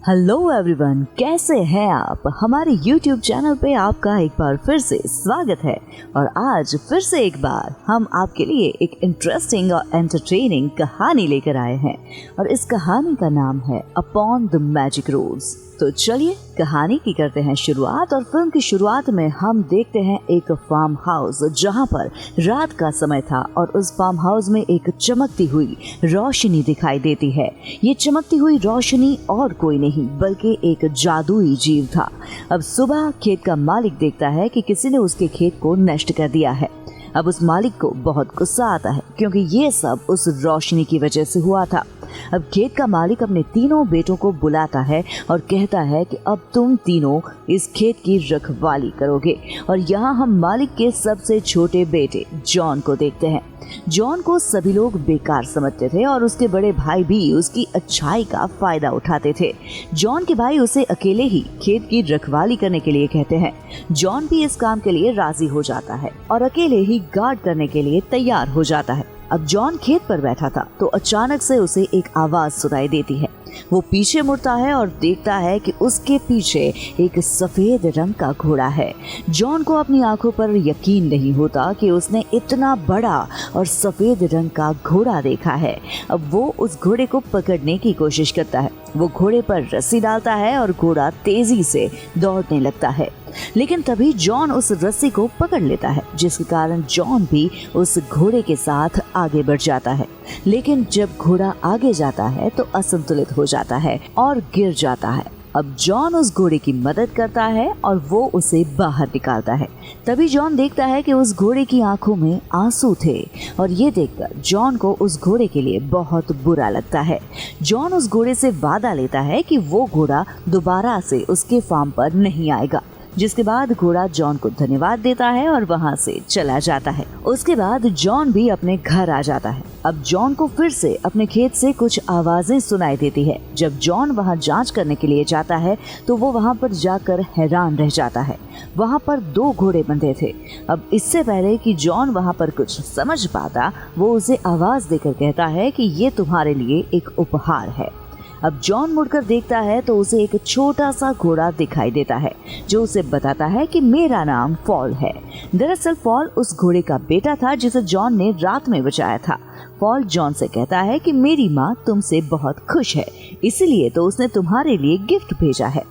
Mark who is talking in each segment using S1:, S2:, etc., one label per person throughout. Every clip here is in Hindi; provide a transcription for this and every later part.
S1: हेलो एवरीवन, कैसे हैं आप। हमारे YouTube चैनल पे आपका एक बार फिर से स्वागत है और आज फिर से एक बार हम आपके लिए एक इंटरेस्टिंग और एंटरटेनिंग कहानी लेकर आए हैं और इस कहानी का नाम है अपॉन द मैजिक रोड्स। तो चलिए कहानी की करते हैं शुरुआत। और फिल्म की शुरुआत में हम देखते हैं एक फार्म हाउस जहां पर रात का समय था और उस फार्म हाउस में एक चमकती हुई रोशनी दिखाई देती है। ये चमकती हुई रोशनी और कोई नहीं बल्कि एक जादुई जीव था। अब सुबह खेत का मालिक देखता है कि किसी ने उसके खेत को नष्ट कर दिया है। अब उस मालिक को बहुत गुस्सा आता है क्योंकि ये सब उस रोशनी की वजह से हुआ था। अब खेत का मालिक अपने तीनों बेटों को बुलाता है और कहता है कि अब तुम तीनों इस खेत की रखवाली करोगे। और यहाँ हम मालिक के सबसे छोटे बेटे जॉन को देखते हैं। जॉन को सभी लोग बेकार समझते थे और उसके बड़े भाई भी उसकी अच्छाई का फायदा उठाते थे। जॉन के भाई उसे अकेले ही खेत की रखवाली करने के लिए कहते हैं। जॉन भी इस काम के लिए राजी हो जाता है और अकेले ही गार्ड करने के लिए तैयार हो जाता है। अब जॉन खेत पर बैठा था तो अचानक से उसे एक आवाज सुनाई देती है। वो पीछे मुड़ता है और देखता है कि उसके पीछे एक सफेद रंग का घोड़ा है। जॉन को अपनी आंखों पर यकीन नहीं होता कि उसने इतना बड़ा और सफेद रंग का घोड़ा देखा है। अब वो उस घोड़े को पकड़ने की कोशिश करता है। वो घोड़े पर रस्सी डालता है और घोड़ा तेजी से दौड़ने लगता है, लेकिन तभी जॉन उस रस्सी को पकड़ लेता है, जिसके कारण जॉन भी उस घोड़े के साथ आगे बढ़ जाता है। लेकिन जब घोड़ा आगे जाता है तो असंतुलित हो जाता है और गिर जाता है। अब जॉन उस घोड़े की मदद करता है और वो उसे बाहर निकालता है। तभी जॉन देखता है कि उस घोड़े की आंखों में आंसू थे और ये देखकर जॉन को उस घोड़े के लिए बहुत बुरा लगता है। जॉन उस घोड़े से वादा लेता है कि वो घोड़ा दोबारा से उसके फार्म पर नहीं आएगा, जिसके बाद घोड़ा जॉन को धन्यवाद देता है और वहां से चला जाता है। उसके बाद जॉन भी अपने घर आ जाता है। अब जॉन को फिर से अपने खेत से कुछ आवाजें सुनाई देती है। जब जॉन वहां जांच करने के लिए जाता है तो वो वहां पर जाकर हैरान रह जाता है। वहां पर 2 घोड़े बंधे थे। अब इससे पहले कि जॉन वहां पर कुछ समझ पाता, वो उसे आवाज देकर कहता है कि ये तुम्हारे लिए एक उपहार है। अब जॉन मुड़कर देखता है तो उसे एक छोटा सा घोड़ा दिखाई देता है जो उसे बताता है कि मेरा नाम फॉल है। दरअसल फॉल उस घोड़े का बेटा था जिसे जॉन ने रात में बचाया था। फॉल जॉन से कहता है कि मेरी माँ तुमसे बहुत खुश है, इसलिए तो उसने तुम्हारे लिए गिफ्ट भेजा है।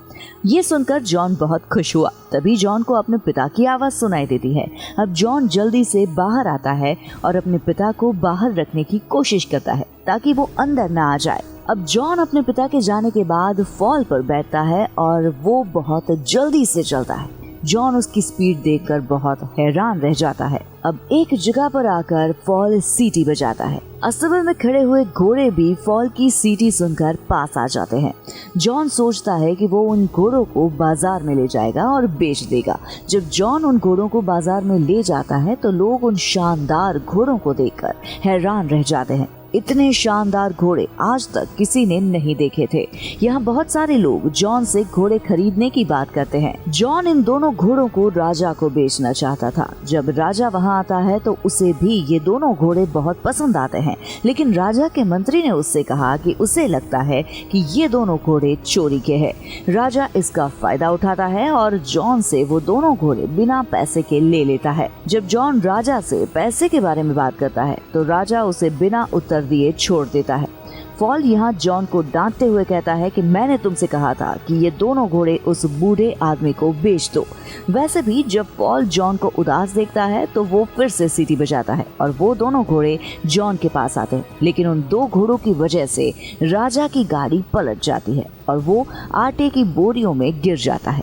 S1: ये सुनकर जॉन बहुत खुश हुआ। तभी जॉन को अपने पिता की आवाज सुनाई देती है। अब जॉन जल्दी से बाहर आता है और अपने पिता को बाहर रखने की कोशिश करता है ताकि वो अंदर ना आ जाए। अब जॉन अपने पिता के जाने के बाद फॉल पर बैठता है और वो बहुत जल्दी से चलता है। जॉन उसकी स्पीड देखकर बहुत हैरान रह जाता है। अब एक जगह पर आकर फॉल सीटी बजाता है। अस्तबल में खड़े हुए घोड़े भी फॉल की सीटी सुनकर पास आ जाते हैं। जॉन सोचता है कि वो उन घोड़ों को बाजार में ले जाएगा और बेच देगा। जब जॉन उन घोड़ों को बाजार में ले जाता है तो लोग उन शानदार घोड़ों को देखकर हैरान रह जाते हैं। इतने शानदार घोड़े आज तक किसी ने नहीं देखे थे। यहाँ बहुत सारे लोग जॉन से घोड़े खरीदने की बात करते हैं। जॉन इन दोनों घोड़ों को राजा को बेचना चाहता था। जब राजा वहाँ आता है तो उसे भी ये दोनों घोड़े बहुत पसंद आते हैं, लेकिन राजा के मंत्री ने उससे कहा कि उसे लगता है कि ये दोनों घोड़े चोरी के हैं। राजा इसका फायदा उठाता है और जॉन से वो दोनों घोड़े बिना पैसे के ले लेता है। जब जॉन राजा से पैसे के बारे में बात करता है तो राजा उसे बिना उत्तर दिए छोड़ देता है। फॉल यहाँ जॉन को डांटते हुए कहता है कि मैंने तुमसे कहा था कि ये दोनों घोड़े उस बूढ़े आदमी को बेच दो। वैसे भी जब फॉल जॉन को उदास देखता है तो वो फिर से सीटी बजाता है और वो दोनों घोड़े जॉन के पास आते हैं, लेकिन उन 2 घोड़ों की वजह से राजा की गाड़ी पलट जाती है और वो आटे की बोरियों में गिर जाता है।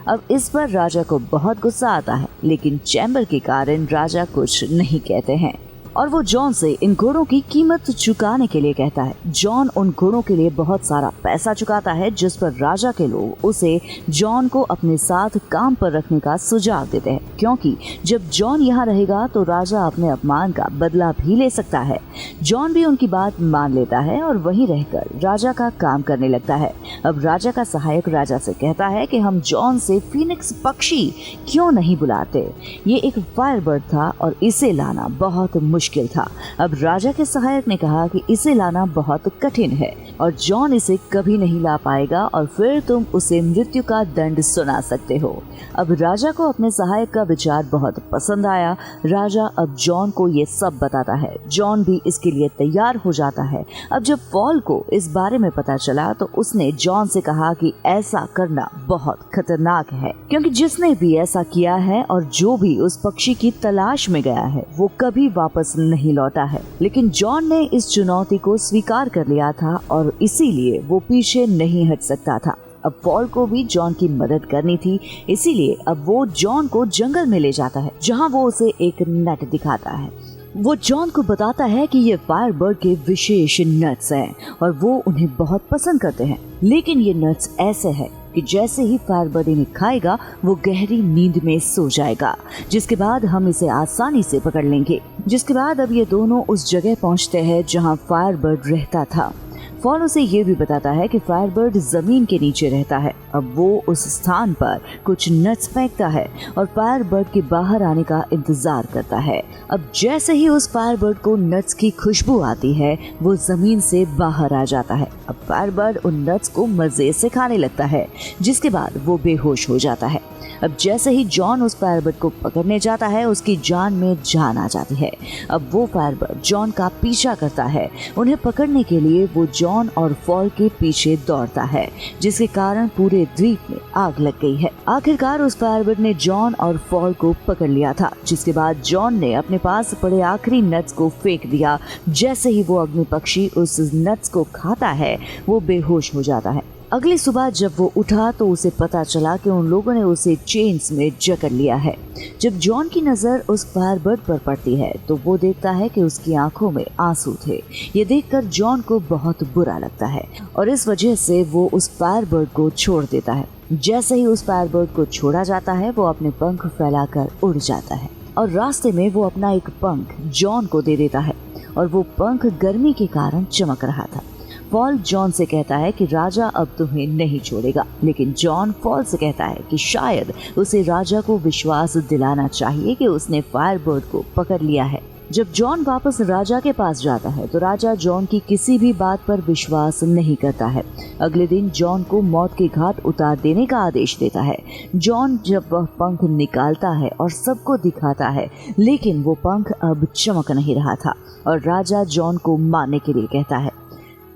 S1: अब इस पर राजा को बहुत गुस्सा आता है, लेकिन चैम्बर के कारण राजा कुछ नहीं कहते हैं और वो जॉन से इन घोड़ों की कीमत चुकाने के लिए कहता है। जॉन उन घोड़ों के लिए बहुत सारा पैसा चुकाता है, जिस पर राजा के लोग उसे जॉन को अपने साथ काम पर रखने का सुझाव देते हैं, क्योंकि जब जॉन यहाँ रहेगा तो राजा अपने अपमान का बदला भी ले सकता है। जॉन भी उनकी बात मान लेता है और वहीं रहकर राजा का काम करने लगता है। अब राजा का सहायक राजा से कहता है कि हम जॉन से फीनिक्स पक्षी क्यों नहीं बुलाते। ये एक फायर बर्ड था और इसे लाना बहुत मुश्किल मुश्किल था। अब राजा के सहायक ने कहा कि इसे लाना बहुत कठिन है और जॉन इसे कभी नहीं ला पाएगा और फिर तुम उसे मृत्यु का दंड सुना सकते हो। अब राजा को अपने सहायक का विचार बहुत पसंद आया। राजा अब जॉन को ये सब बताता है। जॉन भी इसके लिए तैयार हो जाता है। अब जब पॉल को इस बारे में पता चला तो उसने जॉन से कहा कि ऐसा करना बहुत खतरनाक है, क्योंकि जिसने भी ऐसा किया है और जो भी उस पक्षी की तलाश में गया है वो कभी वापस नहीं लौटा है। लेकिन जॉन ने इस चुनौती को स्वीकार कर लिया था और इसीलिए वो पीछे नहीं हट सकता था। अब पॉल को भी जॉन की मदद करनी थी, इसीलिए अब वो जॉन को जंगल में ले जाता है, जहाँ वो उसे एक नट दिखाता है। वो जॉन को बताता है कि ये फायरबर्ड के विशेष नट्स हैं और वो उन्हें बहुत पसंद करते हैं, लेकिन ये नट्स ऐसे हैं कि जैसे ही फायरबर्ड इन्हें खाएगा वो गहरी नींद में सो जाएगा, जिसके बाद हम इसे आसानी से पकड़ लेंगे। जिसके बाद अब ये दोनों उस जगह पहुंचते हैं जहां फायरबर्ड रहता था। पॉल उसे ये भी बताता है कि फायरबर्ड जमीन के नीचे रहता है। अब वो उस स्थान पर कुछ नट्स फेंकता है और फायरबर्ड के बाहर आने का इंतजार करता है। अब जैसे ही उस फायरबर्ड को नट्स की खुशबू आती है वो जमीन से बाहर आ जाता है। अब फायरबर्ड उन नट्स को मजे से खाने लगता है, जिसके बाद वो बेहोश हो जाता है। अब जैसे ही जॉन उस फायरबर्ड को पकड़ने जाता है उसकी जान में जान आ जाती है। अब वो फायरबर्ड जॉन का पीछा करता है। उन्हें पकड़ने के लिए वो जॉन और पॉल के पीछे दौड़ता है, जिसके कारण पूरे द्वीप में आग लग गई है। आखिरकार उस फायरबर्ड ने जॉन और पॉल को पकड़ लिया था, जिसके बाद जॉन ने अपने पास पड़े आखिरी नट्स को फेंक दिया। जैसे ही वो अग्नि पक्षी उस नट्स को खाता है वो बेहोश हो जाता है। अगली सुबह जब वो उठा तो उसे पता चला कि उन लोगों ने उसे चेन्स में जकड़ लिया है। जब जॉन की नजर उस फायरबर्ड पर पड़ती है तो वो देखता है कि उसकी आंखों में आंसू थे। ये देखकर जॉन को बहुत बुरा लगता है और इस वजह से वो उस फायरबर्ड को छोड़ देता है। जैसे ही उस फायरबर्ड को छोड़ा जाता है वो अपने पंख फैलाकर उड़ जाता है और रास्ते में वो अपना एक पंख जॉन को दे देता है और वो पंख गर्मी के कारण चमक रहा था। पॉल जॉन से कहता है कि राजा अब तुम्हें नहीं छोड़ेगा, लेकिन जॉन पॉल से कहता है कि शायद उसे राजा को विश्वास दिलाना चाहिए कि उसने फायरबर्ड को पकड़ लिया है। जब जॉन वापस राजा के पास जाता है तो राजा जॉन की किसी भी बात पर विश्वास नहीं करता है। अगले दिन जॉन को मौत के घाट उतार देने का आदेश देता है। जॉन जब वह पंख निकालता है और सबको दिखाता है, लेकिन वो पंख अब चमक नहीं रहा था और राजा जॉन को मारने के लिए कहता है।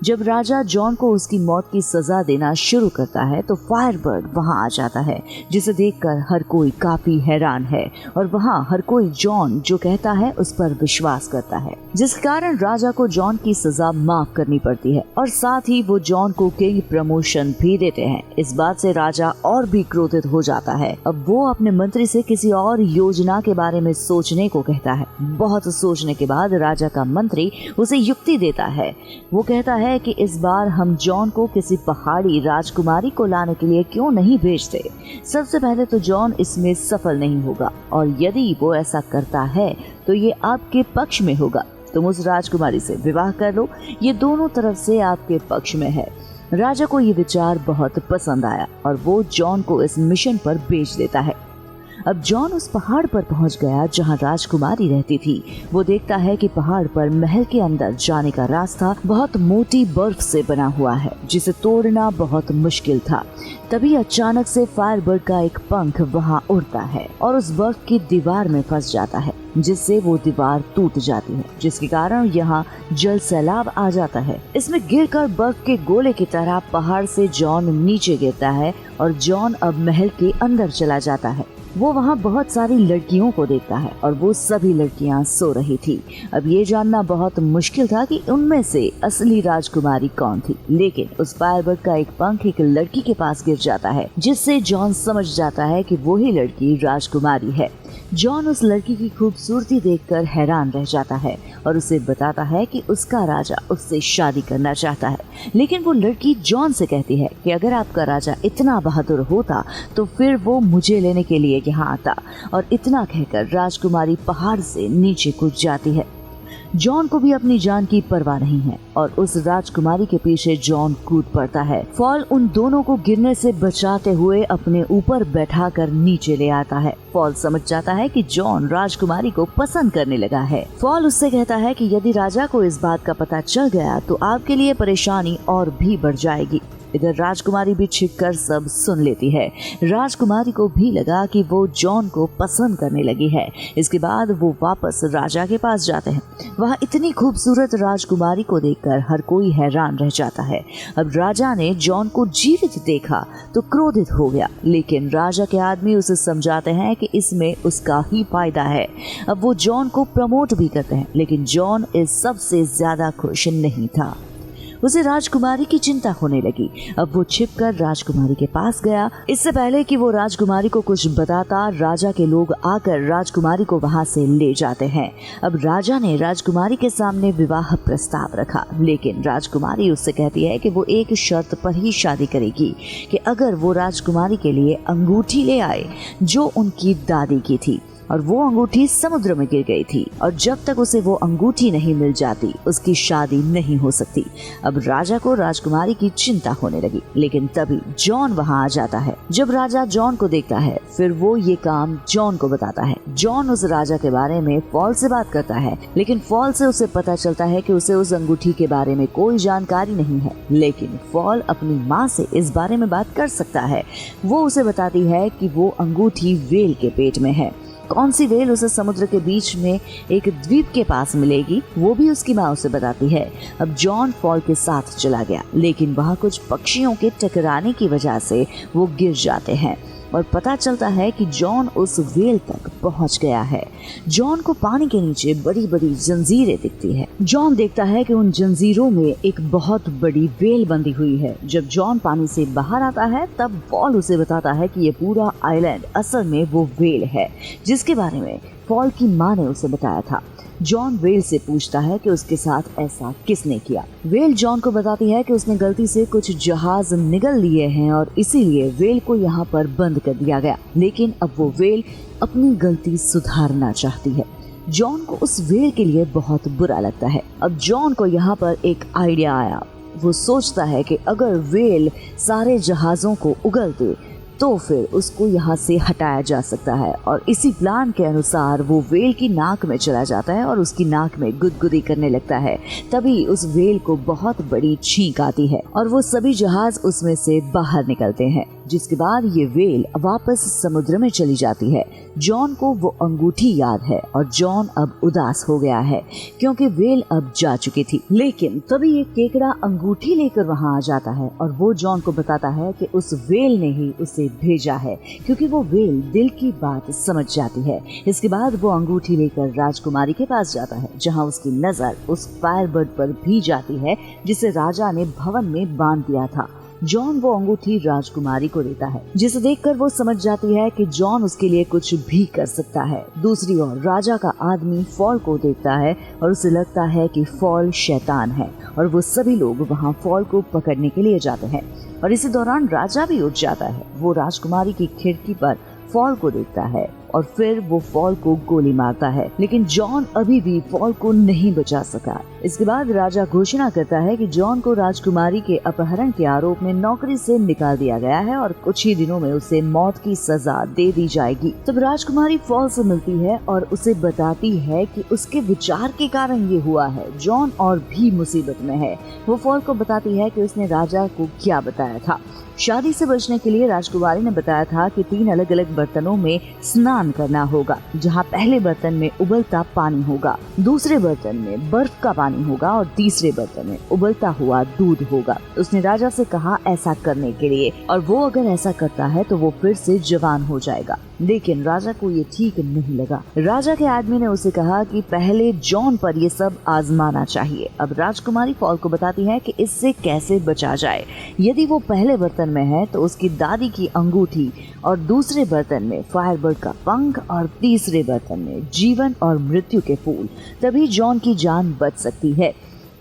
S1: जब राजा जॉन को उसकी मौत की सजा देना शुरू करता है तो फायरबर्ड वहां आ जाता है, जिसे देखकर हर कोई काफी हैरान है और वहां हर कोई जॉन जो कहता है उस पर विश्वास करता है, जिस कारण राजा को जॉन की सजा माफ करनी पड़ती है और साथ ही वो जॉन को किंग प्रमोशन भी देते हैं। इस बात से राजा और भी क्रोधित हो जाता है। अब वो अपने मंत्री से किसी और योजना के बारे में सोचने को कहता है। बहुत सोचने के बाद राजा का मंत्री उसे युक्ति देता है। वो कहता है कि इस बार हम जॉन को किसी पहाड़ी राजकुमारी को लाने के लिए क्यों नहीं भेजते। सबसे पहले तो जॉन इसमें सफल नहीं होगा और यदि वो ऐसा करता है तो ये आपके पक्ष में होगा। तुम उस राजकुमारी से विवाह कर लो, ये दोनों तरफ से आपके पक्ष में है। राजा को ये विचार बहुत पसंद आया और वो जॉन को इस मिशन पर भेज देता है। अब जॉन उस पहाड़ पर पहुंच गया जहां राजकुमारी रहती थी। वो देखता है कि पहाड़ पर महल के अंदर जाने का रास्ता बहुत मोटी बर्फ से बना हुआ है, जिसे तोड़ना बहुत मुश्किल था। तभी अचानक से फायरबर्ड का एक पंख वहां उड़ता है और उस बर्फ की दीवार में फंस जाता है, जिससे वो दीवार टूट जाती है, जिसके कारण यहाँ जल सैलाब आ जाता है। इसमें गिरकर बर्फ के गोले की तरह पहाड़ से जॉन नीचे गिरता है और जॉन अब महल के अंदर चला जाता है। वो वहाँ बहुत सारी लड़कियों को देखता है और वो सभी लड़कियाँ सो रही थी। अब ये जानना बहुत मुश्किल था कि उनमें से असली राजकुमारी कौन थी, लेकिन उस फायरबर्ड का एक पंख एक लड़की के पास गिर जाता है, जिससे जॉन समझ जाता है कि वही लड़की राजकुमारी है। जॉन उस लड़की की खूबसूरती देखकर हैरान रह जाता है और उसे बताता है कि उसका राजा उससे शादी करना चाहता है, लेकिन वो लड़की जॉन से कहती है कि अगर आपका राजा इतना बहादुर होता तो फिर वो मुझे लेने के लिए यहाँ आता, और इतना कहकर राजकुमारी पहाड़ से नीचे कूद जाती है। जॉन को भी अपनी जान की परवाह नहीं है और उस राजकुमारी के पीछे जॉन कूद पड़ता है। फॉल उन दोनों को गिरने से बचाते हुए अपने ऊपर बैठाकर नीचे ले आता है। फॉल समझ जाता है कि जॉन राजकुमारी को पसंद करने लगा है। फॉल उससे कहता है कि यदि राजा को इस बात का पता चल गया तो आपके लिए परेशानी और भी बढ़ जाएगी। इधर राजकुमारी भी छिपकर सब सुन लेती है। राजकुमारी को भी लगा कि वो जॉन को पसंद करने लगी है। इसके बाद वो वापस राजा के पास जाते हैं। वहाँ इतनी खूबसूरत राजकुमारी को देखकर हर कोई हैरान रह जाता है। अब राजा ने जॉन को जीवित देखा तो क्रोधित हो गया, लेकिन राजा के आदमी उसे समझाते हैं कि इसमें उसका ही फायदा है। अब वो जॉन को प्रमोट भी करते हैं, लेकिन जॉन इस सबसे ज्यादा खुश नहीं था। उसे राजकुमारी की चिंता होने लगी। अब वो छिपकर राजकुमारी के पास गया। इससे पहले कि वो राजकुमारी को कुछ बताता, राजा के लोग आकर राजकुमारी को वहां से ले जाते हैं। अब राजा ने राजकुमारी के सामने विवाह प्रस्ताव रखा, लेकिन राजकुमारी उससे कहती है कि वो एक शर्त पर ही शादी करेगी कि अगर वो राजकुमारी के लिए अंगूठी ले आए जो उनकी दादी की थी, और वो अंगूठी समुद्र में गिर गई थी, और जब तक उसे वो अंगूठी नहीं मिल जाती उसकी शादी नहीं हो सकती। अब राजा को राजकुमारी की चिंता होने लगी, लेकिन तभी जॉन वहाँ आ जाता है। जब राजा जॉन को देखता है, फिर वो ये काम जॉन को बताता है। जॉन उस राजा के बारे में फॉल से बात करता है, लेकिन फॉल से उसे पता चलता है कि उसे उस अंगूठी के बारे में कोई जानकारी नहीं है। लेकिन फॉल अपनी माँ से इस बारे में बात कर सकता है। वो उसे बताती है कि वो अंगूठी वेल के पेट में है। कौन सी वेल उसे समुद्र के बीच में एक द्वीप के पास मिलेगी, वो भी उसकी माँ उसे बताती है। अब जॉन फॉल के साथ चला गया, लेकिन वहाँ कुछ पक्षियों के टकराने की वजह से वो गिर जाते हैं और पता चलता है कि जॉन उस वेल तक पहुंच गया है। जॉन को पानी के नीचे बड़ी बड़ी जंजीरें दिखती है। जॉन देखता है कि उन जंजीरों में एक बहुत बड़ी वेल बंधी हुई है। जब जॉन पानी से बाहर आता है, तब फॉल उसे बताता है कि ये पूरा आइलैंड असल में वो वेल है जिसके बारे में फॉल की माँ ने उसे बताया था। जॉन वेल से पूछता है कि उसके साथ ऐसा किसने किया। वेल जॉन को बताती है कि उसने गलती से कुछ जहाज निगल लिए हैं और इसीलिए वेल को यहाँ पर बंद कर दिया गया। लेकिन अब वो वेल अपनी गलती सुधारना चाहती है। जॉन को उस वेल के लिए बहुत बुरा लगता है। अब जॉन को यहाँ पर एक आइडिया आया। वो सोचता है कि अगर वेल सारे जहाजों को उगल दे तो फिर उसको यहाँ से हटाया जा सकता है, और इसी प्लान के अनुसार वो वेल की नाक में चला जाता है और उसकी नाक में गुदगुदी करने लगता है। तभी उस वेल को बहुत बड़ी छींक आती है और वो सभी जहाज उसमें से बाहर निकलते हैं, जिसके बाद ये वेल वापस समुद्र में चली जाती है। जॉन को वो अंगूठी याद है और जॉन अब उदास हो गया है क्योंकि वेल अब जा चुकी थी। लेकिन तभी एक केकड़ा अंगूठी लेकर वहाँ आ जाता है और वो जॉन को बताता है कि उस वेल ने ही उसे भेजा है, क्योंकि वो वेल दिल की बात समझ जाती है। इसके बाद वो अंगूठी लेकर राजकुमारी के पास जाता है, जहाँ उसकी नजर उस फायरबर्ड पर भी जाती है जिसे राजा ने भवन में बांध दिया था। जॉन वो अंगूठी राजकुमारी को देता है, जिसे देखकर वो समझ जाती है कि जॉन उसके लिए कुछ भी कर सकता है। दूसरी ओर राजा का आदमी फॉल को देखता है और उसे लगता है कि फॉल शैतान है, और वो सभी लोग वहाँ फॉल को पकड़ने के लिए जाते हैं। और इसी दौरान राजा भी उठ जाता है। वो राजकुमारी की खिड़की पर फॉल को देखता है और फिर वो फॉल को गोली मारता है, लेकिन जॉन अभी भी फॉल को नहीं बचा सका। इसके बाद राजा घोषणा करता है कि जॉन को राजकुमारी के अपहरण के आरोप में नौकरी से निकाल दिया गया है और कुछ ही दिनों में उसे मौत की सजा दे दी जाएगी। तब राजकुमारी फॉल से मिलती है और उसे बताती है कि उसके विचार के कारण ये हुआ है। जॉन और भी मुसीबत में है। वो फॉल को बताती है कि उसने राजा को क्या बताया था। शादी से बचने के लिए राजकुमारी ने बताया था कि 3 अलग अलग बर्तनों में स्नान करना होगा, जहाँ पहले बर्तन में उबलता पानी होगा, दूसरे बर्तन में बर्फ का पानी होगा और तीसरे बर्तन में उबलता हुआ दूध होगा। उसने राजा से कहा ऐसा करने के लिए, और वो अगर ऐसा करता है तो वो फिर से जवान हो जाएगा। लेकिन राजा को ये ठीक नहीं लगा। राजा के आदमी ने उसे कहा कि पहले जॉन पर ये सब आजमाना चाहिए। अब राजकुमारी फॉल को बताती है कि इससे कैसे बचा जाए। यदि वो पहले बर्तन में है तो उसकी दादी की अंगूठी, और दूसरे बर्तन में फायरबर्ड का पंख, और तीसरे बर्तन में जीवन और मृत्यु के फूल, तभी जॉन की जान बच सकती है।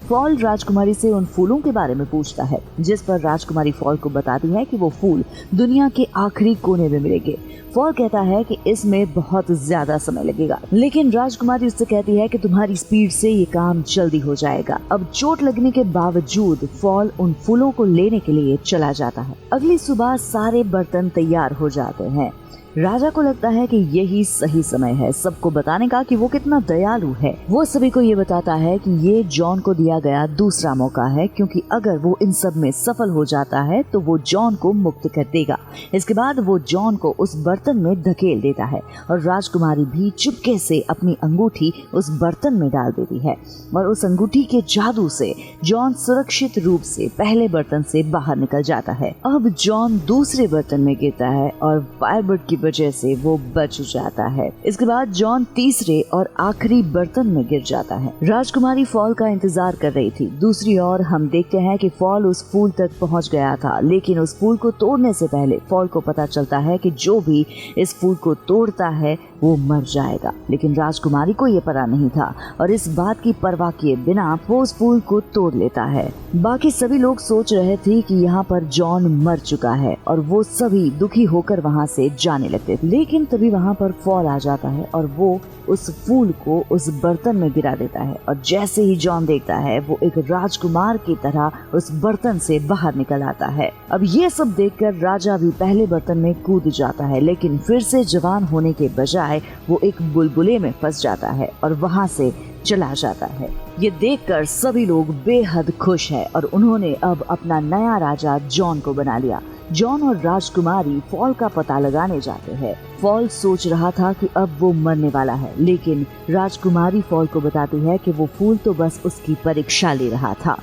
S1: फॉल राजकुमारी से उन फूलों के बारे में पूछता है, जिस पर राजकुमारी फॉल को बताती है कि वो फूल दुनिया के आखिरी कोने में मिलेंगे। फॉल कहता है कि इसमें बहुत ज्यादा समय लगेगा, लेकिन राजकुमारी उससे कहती है कि तुम्हारी स्पीड से ये काम जल्दी हो जाएगा। अब चोट लगने के बावजूद फॉल उन फूलों को लेने के लिए चला जाता है। अगली सुबह सारे बर्तन तैयार हो जाते हैं। राजा को लगता है कि यही सही समय है सबको बताने का कि वो कितना दयालु है। वो सभी को ये बताता है कि ये जॉन को दिया गया दूसरा मौका है, क्योंकि अगर वो इन सब में सफल हो जाता है तो वो जॉन को मुक्त कर देगा। इसके बाद वो जॉन को उस बर्तन में धकेल देता है और राजकुमारी भी चुपके से अपनी अंगूठी उस बर्तन में डाल देती है और उस अंगूठी के जादू से जॉन सुरक्षित रूप से पहले बर्तन से बाहर निकल जाता है। अब जॉन दूसरे बर्तन में गिरता है और फायरबर्ड की वजह से वो बच जाता है। इसके बाद जॉन तीसरे और आखिरी बर्तन में गिर जाता है। राजकुमारी फॉल का इंतजार कर रही थी। दूसरी ओर हम देखते हैं कि फॉल उस फूल तक पहुंच गया था, लेकिन उस फूल को तोड़ने से पहले फॉल को पता चलता है कि जो भी इस फूल को तोड़ता है वो मर जाएगा। लेकिन राजकुमारी को ये पता नहीं था और इस बात की परवाह किए बिना वो उस फूल को तोड़ लेता है। बाकी सभी लोग सोच रहे थे कि यहाँ पर जॉन मर चुका है और वो सभी दुखी होकर वहाँ से जाने लगते थे। लेकिन तभी वहाँ पर फॉल आ जाता है और वो उस फूल को उस बर्तन में गिरा देता है और जैसे ही जॉन देखता है वो एक राजकुमार की तरह उस बर्तन से बाहर निकल आता है। अब ये सब देखकर राजा भी पहले बर्तन में कूद जाता है, लेकिन फिर से जवान होने के बजाय वो एक बुलबुले में फंस जाता है और वहाँ से चला जाता है। ये देखकर सभी लोग बेहद खुश हैं और उन्होंने अब अपना नया राजा जॉन को बना लिया। जॉन और राजकुमारी फॉल का पता लगाने जाते हैं। फॉल सोच रहा था कि अब वो मरने वाला है, लेकिन राजकुमारी फॉल को बताती है कि वो फूल तो बस उसकी परीक्षा ले रहा था।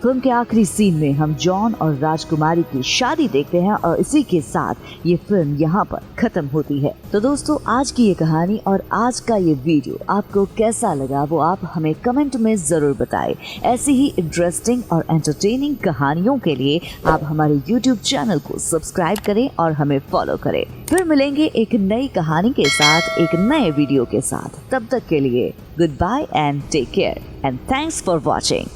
S1: फिल्म के आखिरी सीन में हम जॉन और राजकुमारी की शादी देखते हैं और इसी के साथ ये फिल्म यहाँ पर खत्म होती है। तो दोस्तों, आज की ये कहानी और आज का ये वीडियो आपको कैसा लगा वो आप हमें कमेंट में जरूर बताएं। ऐसी ही इंटरेस्टिंग और एंटरटेनिंग कहानियों के लिए आप हमारे YouTube चैनल को सब्सक्राइब करें और हमें फॉलो करें। फिर मिलेंगे एक नई कहानी के साथ, एक नए वीडियो के साथ। तब तक के लिए goodbye and take care and thanks for watching.